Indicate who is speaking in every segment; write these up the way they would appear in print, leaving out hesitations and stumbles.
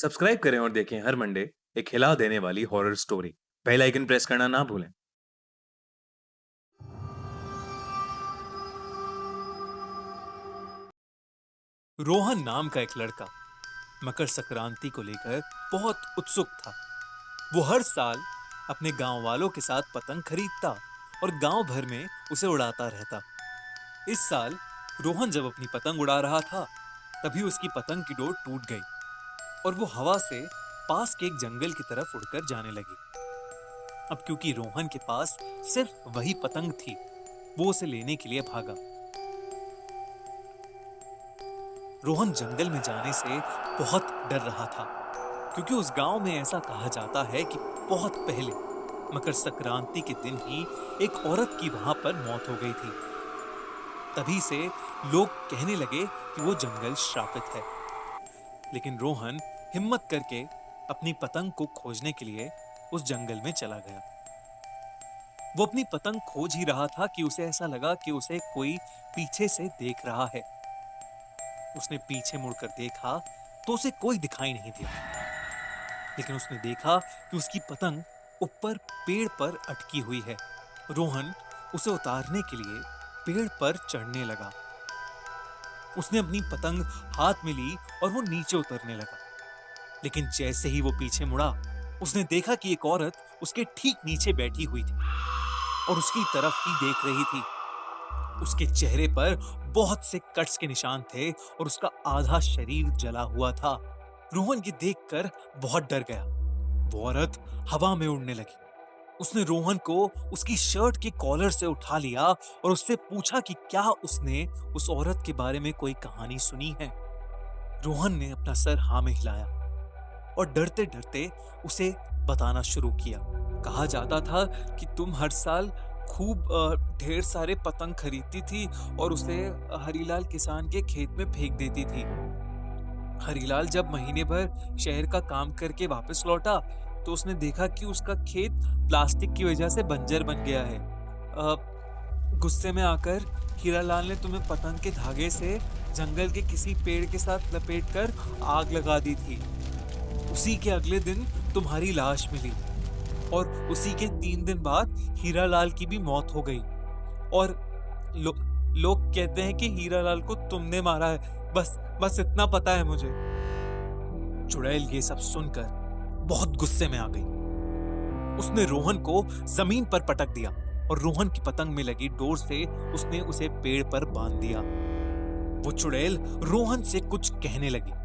Speaker 1: Subscribe करें और देखें हर मंडे एक हिला देने वाली horror story. Bell icon press करना ना भूलें।
Speaker 2: रोहन नाम का एक लड़का मकर संक्रांति को लेकर बहुत उत्सुक था। वो हर साल अपने गांव वालों के साथ पतंग खरीदता और गांव भर में उसे उड़ाता रहता। इस साल रोहन जब अपनी पतंग उड़ा रहा था, तभी उसकी पतंग की डोर टूट गई और वो हवा से पास के एक जंगल की तरफ उड़कर जाने लगी। अब क्योंकि रोहन के पास सिर्फ वही पतंग थी, वो उसे लेने के लिए भागा। रोहन जंगल में जाने से बहुत डर रहा था, क्योंकि उस गांव में ऐसा कहा जाता है कि बहुत पहले मकर संक्रांति के दिन ही एक औरत की वहां पर मौत हो गई थी। तभी से लोग कहने लगे कि वो जंगल श्रापित है। लेकिन रोहन हिम्मत करके अपनी पतंग को खोजने के लिए उस जंगल में चला गया। वो अपनी पतंग खोज ही रहा था कि उसे ऐसा लगा कि उसे कोई पीछे से देख रहा है। उसने पीछे मुड़कर देखा तो उसे कोई दिखाई नहीं दिया, लेकिन उसने देखा कि उसकी पतंग ऊपर पेड़ पर अटकी हुई है। रोहन उसे उतारने के लिए पेड़ पर चढ़ने लगा। उसने अपनी पतंग हाथ में ली और वो नीचे उतरने लगा। लेकिन जैसे ही वो पीछे मुड़ा, उसने देखा कि एक औरत उसके ठीक नीचे बैठी हुई थी और उसकी तरफ ही देख रही थी। उसके चेहरे पर बहुत से कट्स के निशान थे और उसका आधा शरीर जला हुआ था। रोहन ये देखकर बहुत डर गया। वो औरत हवा में उड़ने लगी। उसने रोहन को उसकी शर्ट के कॉलर से उठा लिया और उससे पूछा कि क्या उसने उस औरत के बारे में कोई कहानी सुनी है। रोहन ने अपना सर हाँ में हिलाया और डरते डरते उसे बताना शुरू किया। कहा जाता था कि तुम हर साल खूब ढेर सारे पतंग खरीदती थी और उसे हरीलाल किसान के खेत में फेंक देती थी। हरीलाल जब महीने भर शहर का काम करके वापस लौटा, तो उसने देखा कि उसका खेत प्लास्टिक की वजह से बंजर बन गया है। गुस्से में आकर हीरालाल ने तुम्हें पतंग के धागे से जंगल के किसी पेड़ के साथ लपेटकर आग लगा दी थी। उसी के अगले दिन तुम्हारी लाश मिली और उसी के 3 दिन बाद हीरालाल की भी मौत हो गई। और लो, लोग कहते हैं कि हीरालाल को तुमने मारा है। बस बस इतना पता है मुझे। चुड़ैल ये सब सुनकर बहुत गुस्से में आ गई। उसने रोहन को जमीन पर पटक दिया और रोहन की पतंग में लगी डोर से उसने उसे पेड़ पर बांध दिया। वो चुड़ैल रोहन से कुछ कहने लगी।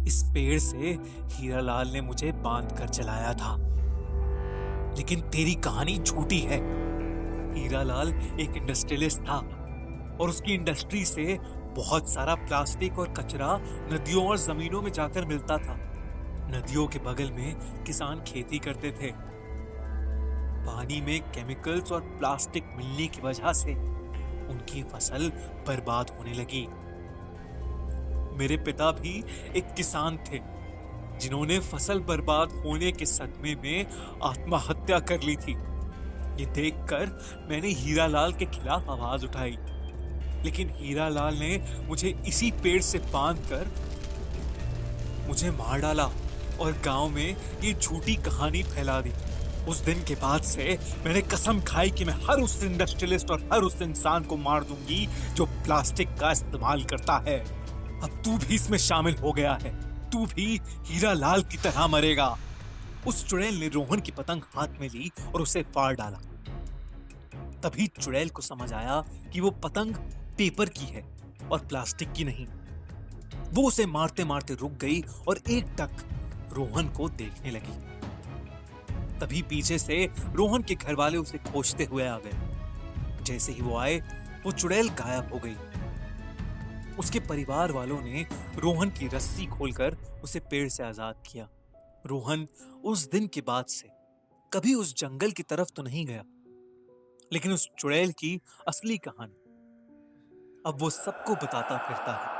Speaker 2: इस पेड़ से हीरालाल ने मुझे बांध कर चलाया था, लेकिन तेरी कहानी झूठी है। हीरालाल एक इंडस्ट्रियलिस्ट था और उसकी इंडस्ट्री से बहुत सारा प्लास्टिक और कचरा नदियों और जमीनों में जाकर मिलता था। नदियों के बगल में किसान खेती करते थे। पानी में केमिकल्स और प्लास्टिक मिलने की वजह से उनकी फसल बर्बाद होने लगी। मेरे पिता भी एक किसान थे, जिन्होंने फसल बर्बाद होने के सदमे में आत्महत्या कर ली थी। ये देखकर मैंने हीरालाल के खिलाफ आवाज उठाई, लेकिन हीरालाल ने मुझे इसी पेड़ से बांधकर मुझे मार डाला और गांव में ये झूठी कहानी फैला दी। उस दिन के बाद से मैंने कसम खाई कि मैं हर उस इंडस्ट्रियलिस्ट और हर उस इंसान को मार दूंगी जो प्लास्टिक का इस्तेमाल करता है। अब तू भी इसमें शामिल हो गया है। तू भी हीरालाल की तरह मरेगा। उस चुड़ैल ने रोहन की पतंग हाथ में ली और उसे फाड़ डाला। तभी चुड़ैल को समझ आया कि वो पतंग पेपर की है और प्लास्टिक की नहीं। वो उसे मारते मारते रुक गई और एकटक रोहन को देखने लगी। तभी पीछे से रोहन के घर वाले उसे खोजते हुए आ गए। जैसे ही वो आए, वो चुड़ैल गायब हो गई। उसके परिवार वालों ने रोहन की रस्सी खोलकर उसे पेड़ से आजाद किया। रोहन उस दिन के बाद से कभी उस जंगल की तरफ तो नहीं गया, लेकिन उस चुड़ैल की असली कहानी अब वो सबको बताता फिरता है।